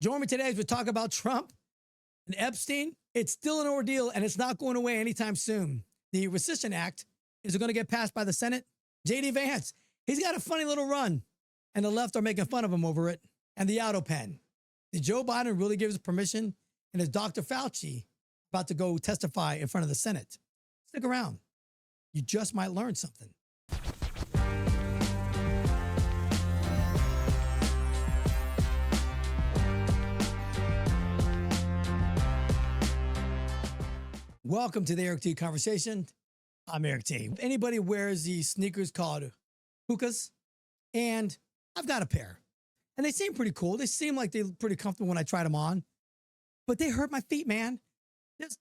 Join me today as we talk about Trump and Epstein. It's still an ordeal, and it's not going away anytime soon. The Rescission Act, is it going to get passed by the Senate? J.D. Vance, he's got a funny little run, and the left are making fun of him over it. And the auto pen. Did Joe Biden really give his permission? And is Dr. Fauci about to go testify in front of the Senate? Stick around. You just might learn something. Welcome to the Eric T Conversation. I'm Eric T. If anybody wears these sneakers called hookahs, and I've got a pair, and they seem pretty cool. They seem like they're pretty comfortable when I tried them on, but they hurt my feet, man.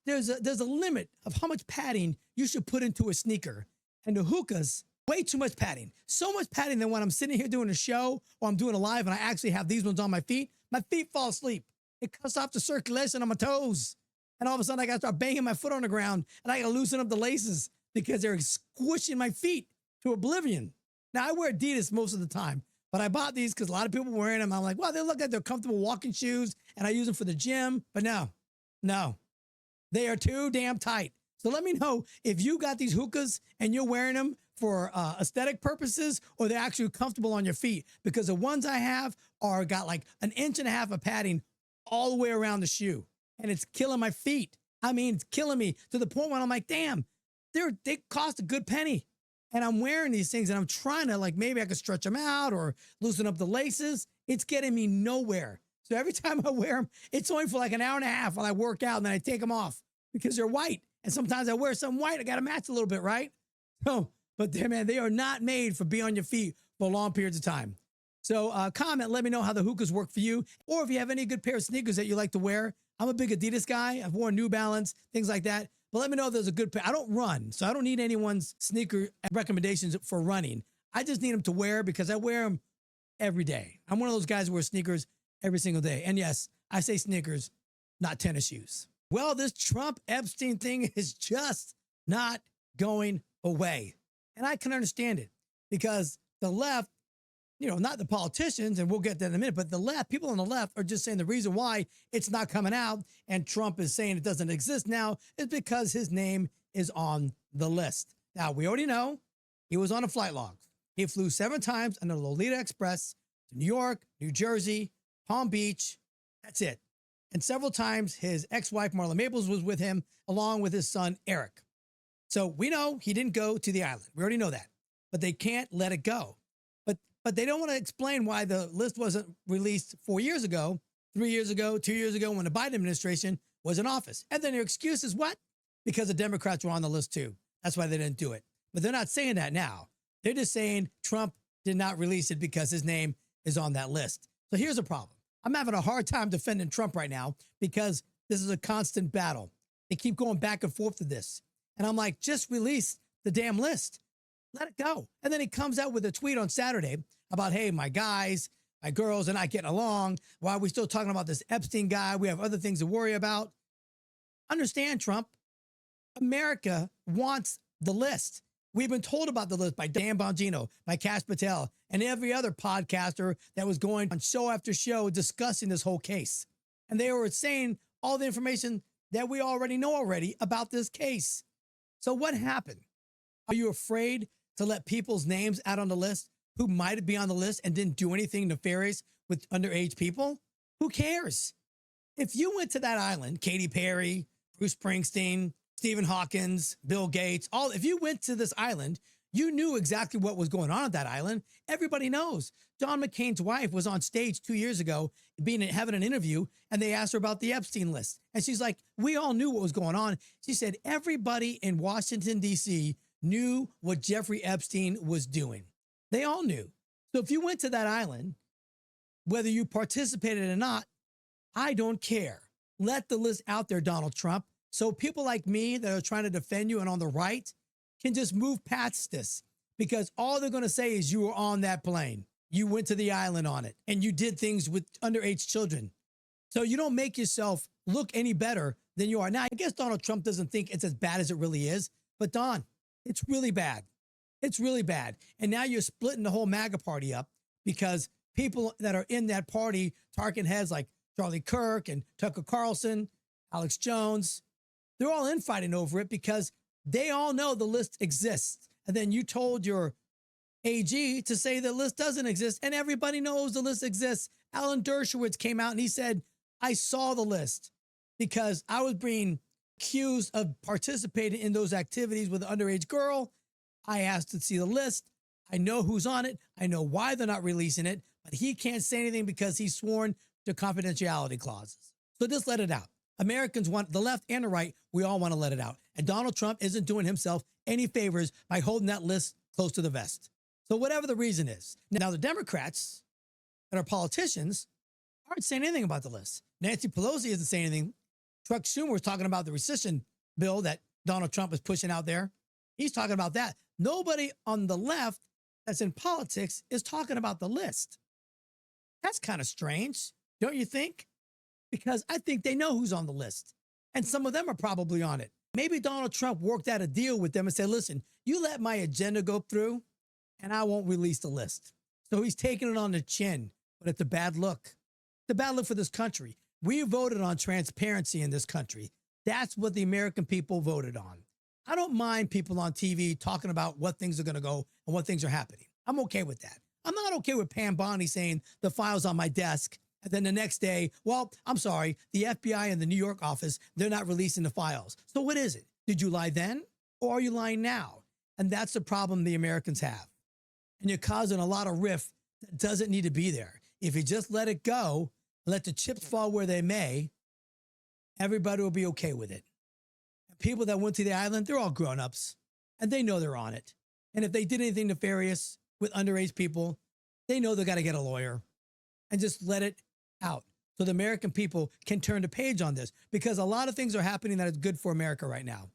There's a limit of how much padding you should put into a sneaker, and the hookahs, way too much padding. So much padding that when I'm sitting here doing a show or I'm doing a live and I actually have these ones on my feet fall asleep. It cuts off the circulation on my toes. And all of a sudden, I got to start banging my foot on the ground, and I got to loosen up the laces because they're squishing my feet to oblivion. Now, I wear Adidas most of the time, but I bought these because a lot of people were wearing them. I'm like, well, they look like they're comfortable walking shoes, and I use them for the gym. But no, they are too damn tight. So let me know if you got these hookahs and you're wearing them for aesthetic purposes, or they're actually comfortable on your feet, because the ones I have got like 1.5 inches of padding all the way around the shoe. And it's killing my feet. I mean, it's killing me to the point where I'm like, damn, they cost a good penny. And I'm wearing these things and I'm trying to, like, maybe I could stretch them out or loosen up the laces. It's getting me nowhere. So every time I wear them, it's only for like 1.5 hours while I work out, and then I take them off because they're white. And sometimes I wear something white. I got to match a little bit, right? So, but man, they are not made for being on your feet for long periods of time. So comment, let me know how the hookahs work for you, or if you have any good pair of sneakers that you like to wear. I'm a big Adidas guy. I've worn New Balance, things like that. But let me know if there's a good pair. I don't run, so I don't need anyone's sneaker recommendations for running. I just need them to wear because I wear them every day. I'm one of those guys who wear sneakers every single day. And yes, I say sneakers, not tennis shoes. Well, this Trump Epstein thing is just not going away. And I can understand it because the left, not the politicians, and we'll get that in a minute, but the left, people on the left are just saying the reason why it's not coming out and Trump is saying it doesn't exist now is because his name is on the list. Now, we already know he was on a flight log. He flew 7 times on the Lolita Express to New York, New Jersey, Palm Beach. That's it. And several times his ex-wife, Marla Maples, was with him, along with his son, Eric. So we know he didn't go to the island. We already know that. But they can't let it go. But they don't want to explain why the list wasn't released 4 years ago, 3 years ago, 2 years ago, when the Biden administration was in office. And then their excuse is what? Because the Democrats were on the list too. That's why they didn't do it. But they're not saying that now. They're just saying Trump did not release it because his name is on that list. So here's the problem. I'm having a hard time defending Trump right now because this is a constant battle. They keep going back and forth to this. And I'm like, just release the damn list. Let it go. And then he comes out with a tweet on Saturday about, hey, my guys, my girls are not getting along. Why are we still talking about this Epstein guy? We have other things to worry about. Understand, Trump, America wants the list. We've been told about the list by Dan Bongino, by Kash Patel, and every other podcaster that was going on show after show discussing this whole case. And they were saying all the information that we already know about this case. So what happened? Are you afraid to let people's names out on the list who might be on the list and didn't do anything nefarious with underage people? Who cares? If you went to that island, Katy Perry, Bruce Springsteen, Stephen Hawkins, Bill Gates, if you went to this island, you knew exactly what was going on at that island. Everybody knows. John McCain's wife was on stage 2 years ago having an interview, and they asked her about the Epstein list. And she's like, we all knew what was going on. She said, everybody in Washington, D.C. knew what Jeffrey Epstein was doing. They all knew. So if you went to that island, whether you participated or not, I don't care. Let the list out there, Donald Trump, so people like me that are trying to defend you and on the right can just move past this, because all they're going to say is you were on that plane. You went to the island on it, and you did things with underage children. So you don't make yourself look any better than you are. Now, I guess Donald Trump doesn't think it's as bad as it really is, but Don, it's really bad. It's really bad. And now you're splitting the whole MAGA party up because people that are in that party, talking heads like Charlie Kirk and Tucker Carlson, Alex Jones. They're all infighting over it because they all know the list exists. And then you told your AG to say the list doesn't exist, and everybody knows the list exists. Alan Dershowitz came out and he said, I saw the list because I was being accused of participating in those activities with an underage girl. I asked to see the list. I know who's on it. I know why they're not releasing it, but he can't say anything because he's sworn to confidentiality clauses. So just let it out. Americans want, the left and the right, we all want to let it out. And Donald Trump isn't doing himself any favors by holding that list close to the vest. So whatever the reason is. Now, the Democrats that are politicians aren't saying anything about the list. Nancy Pelosi isn't saying anything. Chuck Schumer was talking about the rescission bill that Donald Trump is pushing out there. He's talking about that. Nobody on the left that's in politics is talking about the list. That's kind of strange, don't you think? Because I think they know who's on the list. And some of them are probably on it. Maybe Donald Trump worked out a deal with them and said, listen, you let my agenda go through and I won't release the list. So he's taking it on the chin, but it's a bad look. It's a bad look for this country. We voted on transparency in this country. That's what the American people voted on. I don't mind people on TV talking about what things are going to go and what things are happening. I'm okay with that. I'm not okay with Pam Bondi saying the file's on my desk and then the next day, well, I'm sorry, the FBI and the New York office, they're not releasing the files. So what is it? Did you lie then or are you lying now? And that's the problem the Americans have. And you're causing a lot of rift that doesn't need to be there. If you just let it go, let the chips fall where they may, everybody will be okay with it. And people that went to the island, they're all grown-ups, and they know they're on it. And if they did anything nefarious with underage people, they know they got to get a lawyer and just let it out so the American people can turn the page on this, because a lot of things are happening that is good for America right now.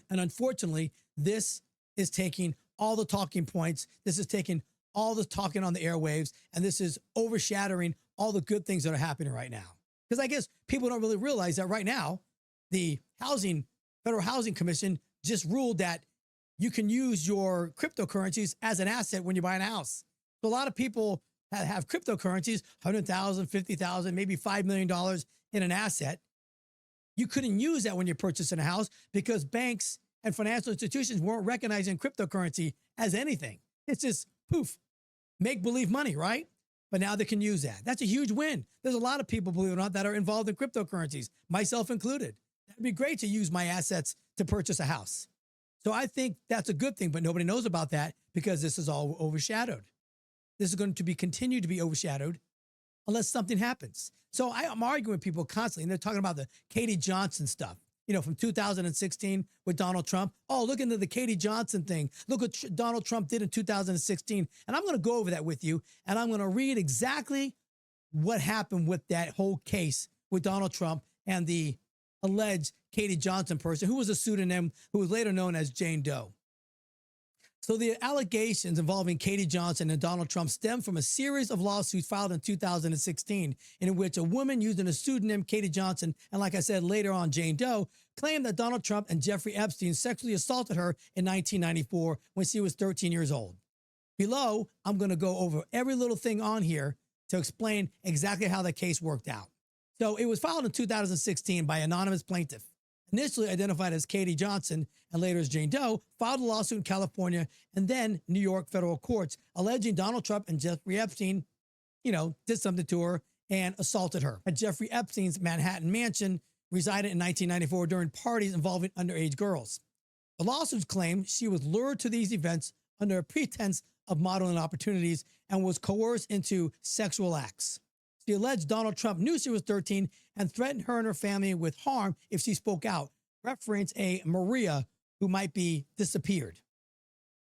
And unfortunately, this is taking all the talking points. This is taking all the talking on the airwaves, and this is overshadowing all the good things that are happening right now. Because I guess people don't really realize that right now, the Federal Housing Commission just ruled that you can use your cryptocurrencies as an asset when you're buying a house. So a lot of people have cryptocurrencies, $100,000, $50,000, maybe $5 million in an asset. You couldn't use that when you're purchasing a house because banks and financial institutions weren't recognizing cryptocurrency as anything. It's just poof, make-believe money, right? But now they can use that. That's a huge win. There's a lot of people, believe it or not, that are involved in cryptocurrencies, myself included. That'd be great to use my assets to purchase a house. So I think that's a good thing, but nobody knows about that because this is all overshadowed. This is going to continue to be overshadowed unless something happens. So I'm arguing with people constantly, and they're talking about the Katie Johnson stuff, from 2016 with Donald Trump. Oh, look into the Katie Johnson thing. Look what Donald Trump did in 2016. And I'm going to go over that with you, and I'm going to read exactly what happened with that whole case with Donald Trump and the alleged Katie Johnson person, who was a pseudonym, who was later known as Jane Doe. So the allegations involving Katie Johnson and Donald Trump stem from a series of lawsuits filed in 2016, in which a woman using a pseudonym, Katie Johnson, and like I said later on, Jane Doe, claimed that Donald Trump and Jeffrey Epstein sexually assaulted her in 1994 when she was 13 years old. Below, I'm going to go over every little thing on here to explain exactly how the case worked out. So it was filed in 2016 by an anonymous plaintiff, initially identified as Katie Johnson and later as Jane Doe, filed a lawsuit in California and then New York federal courts alleging Donald Trump and Jeffrey Epstein, did something to her and assaulted her at Jeffrey Epstein's Manhattan mansion, resided in 1994 during parties involving underage girls. The lawsuits claim she was lured to these events under a pretense of modeling opportunities and was coerced into sexual acts. She alleged Donald Trump knew she was 13 and threatened her and her family with harm if she spoke out, referencing a Maria who might be disappeared.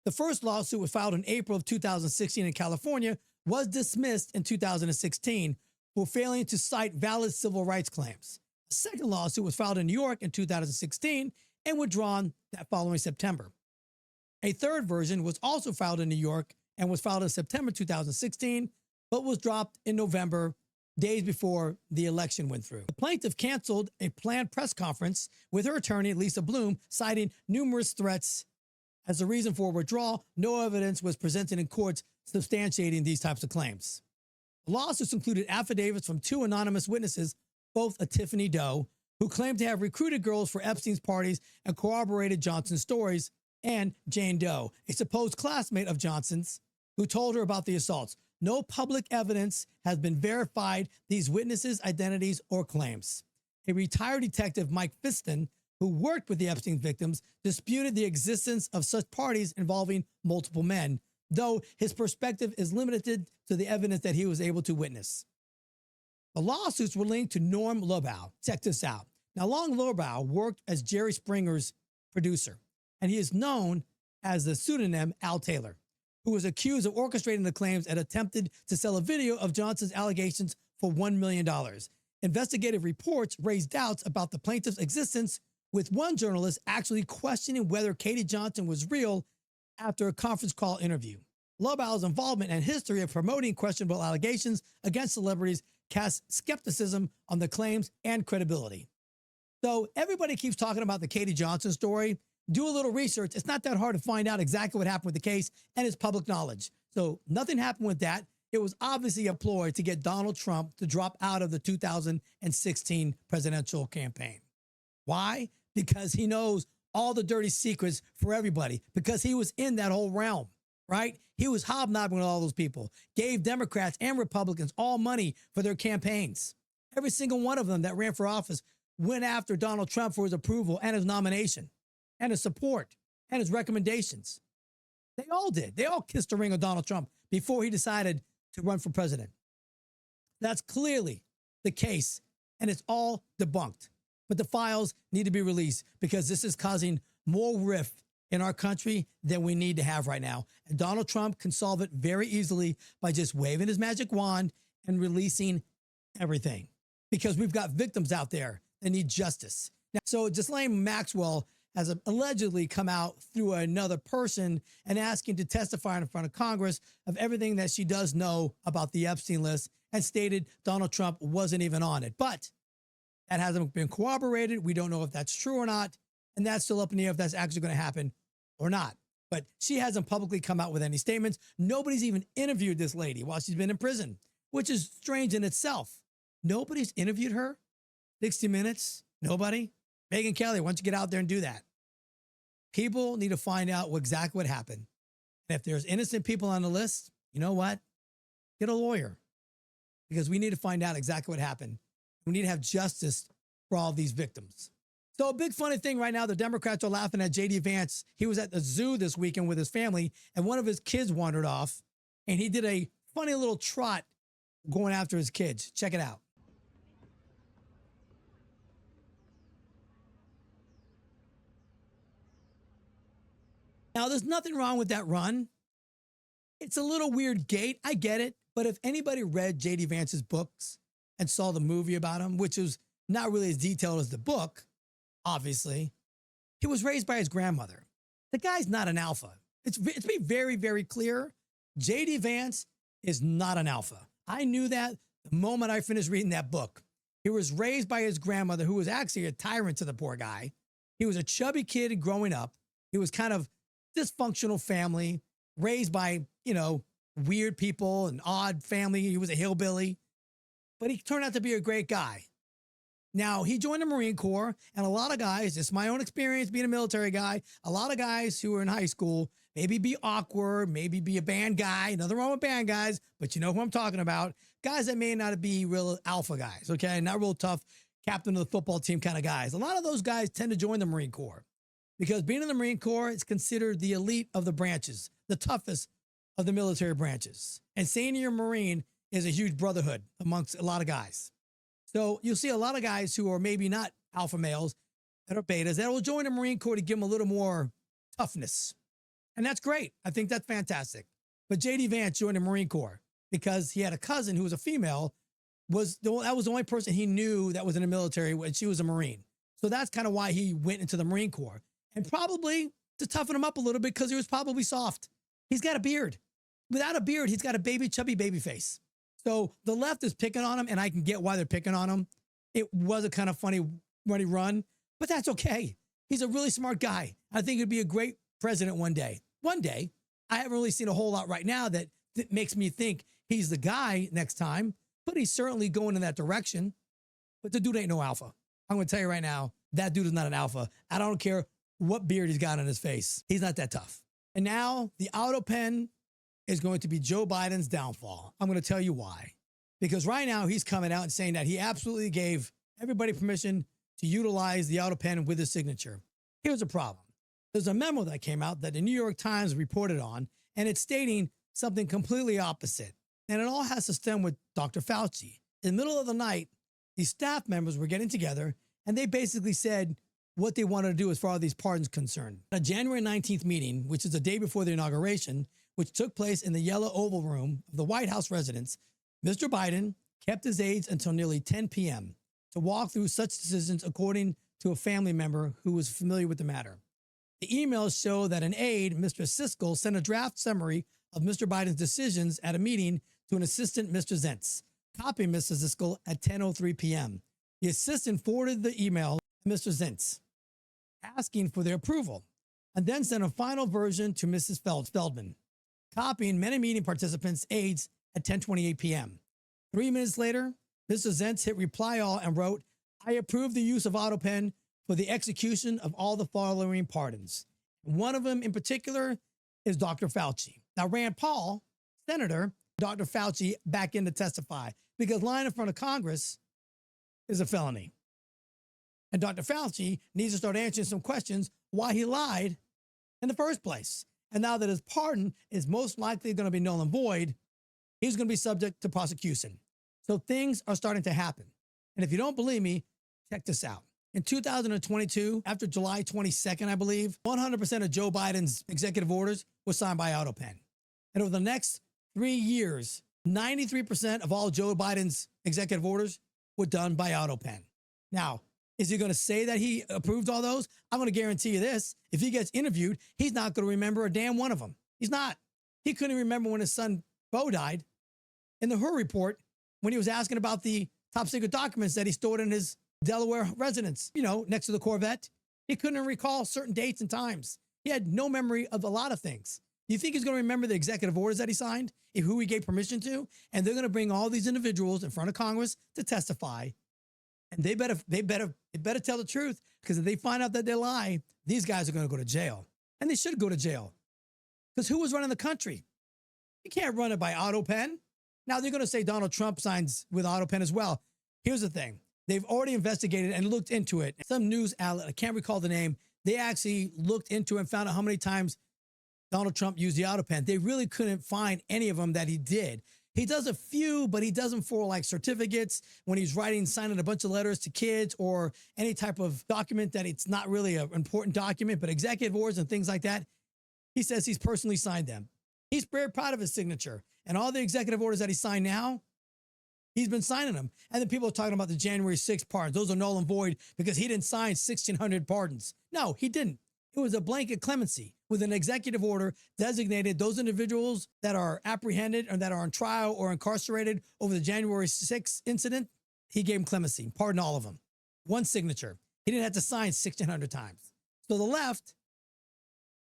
The first lawsuit was filed in April of 2016 in California, was dismissed in 2016 for failing to cite valid civil rights claims. A second lawsuit was filed in New York in 2016 and withdrawn that following September. A third version was also filed in New York and was filed in September 2016, but was dropped in November, days before the election went through. The plaintiff canceled a planned press conference with her attorney, Lisa Bloom, citing numerous threats as a reason for withdrawal. No evidence was presented in courts substantiating these types of claims. The lawsuits included affidavits from two anonymous witnesses, both a Tiffany Doe, who claimed to have recruited girls for Epstein's parties and corroborated Johnson's stories, and Jane Doe, a supposed classmate of Johnson's, who told her about the assaults. No public evidence has been verified these witnesses' identities or claims. A retired detective, Mike Fiston, who worked with the Epstein victims, disputed the existence of such parties involving multiple men, though his perspective is limited to the evidence that he was able to witness. The lawsuits were linked to Norm Lobow. Check this out. Now, Long Lobow worked as Jerry Springer's producer, and he is known as the pseudonym Al Taylor, who was accused of orchestrating the claims and attempted to sell a video of Johnson's allegations for $1 million. Investigative reports raised doubts about the plaintiff's existence, with one journalist actually questioning whether Katie Johnson was real after a conference call interview. Lobau's involvement and history of promoting questionable allegations against celebrities cast skepticism on the claims and credibility. So everybody keeps talking about the Katie Johnson story. Do a little research. It's not that hard to find out exactly what happened with the case, and it's public knowledge. So nothing happened with that. It was obviously a ploy to get Donald Trump to drop out of the 2016 presidential campaign. Why? Because he knows all the dirty secrets for everybody, because he was in that whole realm, right? He was hobnobbing with all those people, gave Democrats and Republicans all money for their campaigns. Every single one of them that ran for office went after Donald Trump for his approval and his nomination and his support and his recommendations. They all did. They all kissed the ring of Donald Trump before he decided to run for president. That's clearly the case, and it's all debunked. But the files need to be released because this is causing more rift in our country than we need to have right now. And Donald Trump can solve it very easily by just waving his magic wand and releasing everything, because we've got victims out there that need justice. Now, so Ghislaine Maxwell has allegedly come out through another person and asking to testify in front of Congress of everything that she does know about the Epstein list, and stated Donald Trump wasn't even on it. But that hasn't been corroborated. We don't know if that's true or not. And that's still up in the air if that's actually going to happen or not. But she hasn't publicly come out with any statements. Nobody's even interviewed this lady while she's been in prison, which is strange in itself. Nobody's interviewed her. 60 Minutes. Nobody. Megyn Kelly, why don't you get out there and do that? People need to find out exactly what happened. And if there's innocent people on the list, you know what? Get a lawyer, because we need to find out exactly what happened. We need to have justice for all of these victims. So a big funny thing right now, the Democrats are laughing at J.D. Vance. He was at the zoo this weekend with his family, and one of his kids wandered off, and he did a funny little trot going after his kids. Check it out. Now, there's nothing wrong with that run. It's a little weird gait. I get it. But if anybody read J.D. Vance's books and saw the movie about him, which was not really as detailed as the book, obviously, he was raised by his grandmother. The guy's not an alpha. It's to be very, very clear. J.D. Vance is not an alpha. I knew that the moment I finished reading that book. He was raised by his grandmother, who was actually a tyrant to the poor guy. He was a chubby kid growing up. He was kind of dysfunctional family, raised by, weird people, an odd family. He was a hillbilly, but he turned out to be a great guy. Now, he joined the Marine Corps, and a lot of guys, it's my own experience being a military guy, a lot of guys who were in high school, maybe be awkward, maybe be a band guy, nothing wrong with band guys, but you know who I'm talking about, guys that may not be real alpha guys, okay, not real tough, captain of the football team kind of guys. A lot of those guys tend to join the Marine Corps, because being in the Marine Corps is considered the elite of the branches, the toughest of the military branches. And saying you're a Marine is a huge brotherhood amongst a lot of guys. So you'll see a lot of guys who are maybe not alpha males that are betas that will join the Marine Corps to give them a little more toughness. And that's great. I think that's fantastic. But J.D. Vance joined the Marine Corps because he had a cousin who was a female, that was the only person he knew that was in the military when she was a Marine. So that's kind of why he went into the Marine Corps. And probably to toughen him up a little bit because he was probably soft. He's got a beard. Without a beard, he's got a chubby baby face. So the left is picking on him, and I can get why they're picking on him. It was a kind of funny run, but that's okay. He's a really smart guy. I think he'd be a great president one day. One day. I haven't really seen a whole lot right now that makes me think he's the guy next time, but he's certainly going in that direction. But the dude ain't no alpha. I'm going to tell you right now, that dude is not an alpha. I don't care what beard he's got on his face. He's not that tough. And now the auto pen is going to be Joe Biden's downfall. I'm going to tell you why. Because right now he's coming out and saying that he absolutely gave everybody permission to utilize the auto pen with his signature. Here's the problem. There's a memo that came out that the New York Times reported on, and it's stating something completely opposite. And it all has to stem with Dr. Fauci. In the middle of the night, these staff members were getting together, and they basically said what they wanted to do as far as these pardons concerned. A January 19th meeting, which is the day before the inauguration, which took place in the Yellow Oval Room of the White House residence, Mr. Biden kept his aides until nearly 10 p.m. to walk through such decisions, according to a family member who was familiar with the matter. The emails show that an aide, Mr. Siskel, sent a draft summary of Mr. Biden's decisions at a meeting to an assistant, Mr. Zentz, copying Mr. Siskel at 10:03 p.m. The assistant forwarded the email to Mr. Zentz, asking for their approval, and then sent a final version to Mrs. Feldman, copying many meeting participants' aides at 10:28 p.m. 3 minutes later, Mr. Zentz hit reply all and wrote, "I approve the use of AutoPen for the execution of all the following pardons." One of them in particular is Dr. Fauci. Now, Rand Paul, Senator, Dr. Fauci back in to testify because lying in front of Congress is a felony. And Dr. Fauci needs to start answering some questions why he lied in the first place. And now that his pardon is most likely going to be null and void, he's going to be subject to prosecution. So things are starting to happen. And if you don't believe me, check this out. In 2022, after July 22nd, I believe, 100% of Joe Biden's executive orders were signed by AutoPen. And over the next 3 years, 93% of all Joe Biden's executive orders were done by AutoPen. Now, is he going to say that he approved all those? I'm going to guarantee you this. If he gets interviewed, he's not going to remember a damn one of them. He's not. He couldn't remember when his son, Bo, died in the Hur report when he was asking about the top secret documents that he stored in his Delaware residence, next to the Corvette. He couldn't recall certain dates and times. He had no memory of a lot of things. Do you think he's going to remember the executive orders that he signed, who he gave permission to? And they're going to bring all these individuals in front of Congress to testify. And they better tell the truth, because if they find out that they lie, these guys are going to go to jail. And they should go to jail. Because who was running the country? You can't run it by AutoPen. Now they're going to say Donald Trump signs with AutoPen as well. Here's the thing. They've already investigated and looked into it. Some news outlet, I can't recall the name, they actually looked into it and found out how many times Donald Trump used the AutoPen. They really couldn't find any of them that he did. He does a few, but he does them for like certificates when he's signing a bunch of letters to kids or any type of document that it's not really an important document, but executive orders and things like that. He says he's personally signed them. He's very proud of his signature. And all the executive orders that he signed now, he's been signing them. And then people are talking about the January 6th pardons. Those are null and void because he didn't sign 1,600 pardons. No, he didn't. It was a blanket clemency with an executive order designated those individuals that are apprehended or that are on trial or incarcerated over the January 6th incident. He gave them clemency, pardoned all of them. One signature. He didn't have to sign 1,600 times. So the left,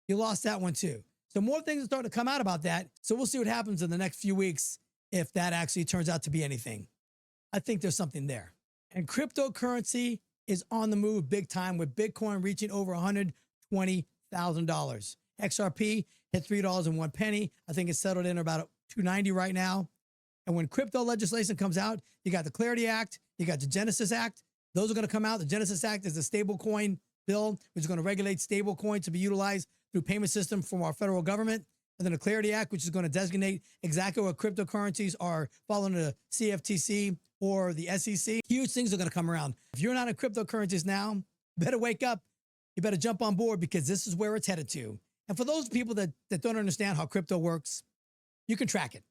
you lost that one too. So more things are starting to come out about that. So we'll see what happens in the next few weeks if that actually turns out to be anything. I think there's something there. And cryptocurrency is on the move big time, with Bitcoin reaching over $120,000. XRP hit $3.01. I think it's settled in about $2.90 right now. And when crypto legislation comes out, you got the Clarity Act, you got the Genesis Act. Those are going to come out. The Genesis Act is a stablecoin bill, which is going to regulate stablecoins to be utilized through payment system from our federal government. And then the Clarity Act, which is going to designate exactly what cryptocurrencies are following the CFTC or the SEC. Huge things are going to come around. If you're not in cryptocurrencies now, better wake up. You better jump on board, because this is where it's headed to. And for those people that don't understand how crypto works, you can track it.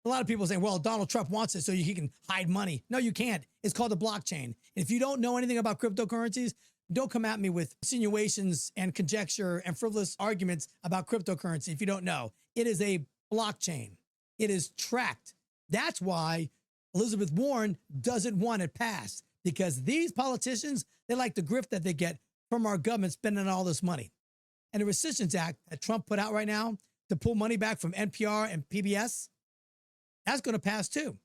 A lot of people say, well, Donald Trump wants it so he can hide money. No, you can't. It's called the blockchain. And if you don't know anything about cryptocurrencies, don't come at me with insinuations and conjecture and frivolous arguments about cryptocurrency if you don't know. It is a blockchain. It is tracked. That's why Elizabeth Warren doesn't want it passed, because these politicians, they like the grift that they get from our government spending all this money. And the Resistance Act that Trump put out right now to pull money back from NPR and PBS, That's going to pass too.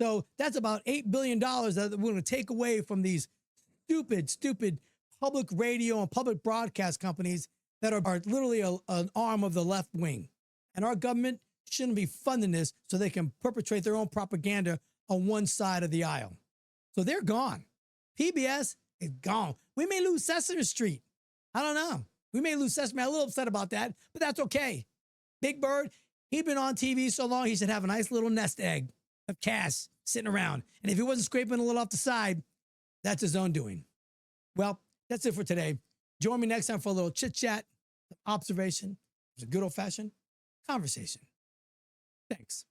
So that's about $8 billion that we're going to take away from these stupid public radio and public broadcast companies that are literally an arm of the left wing. And our government shouldn't be funding this so they can perpetrate their own propaganda on one side of the aisle. So they're gone. PBS is gone. We may lose Sesame Street. I don't know. We may lose Sesame. I'm a little upset about that, but that's okay. Big Bird, he'd been on TV so long, he should have a nice little nest egg of cash sitting around. And if he wasn't scraping a little off the side, that's his own doing. Well, that's it for today. Join me next time for a little chit chat, observation. It was a good old fashioned conversation. Thanks.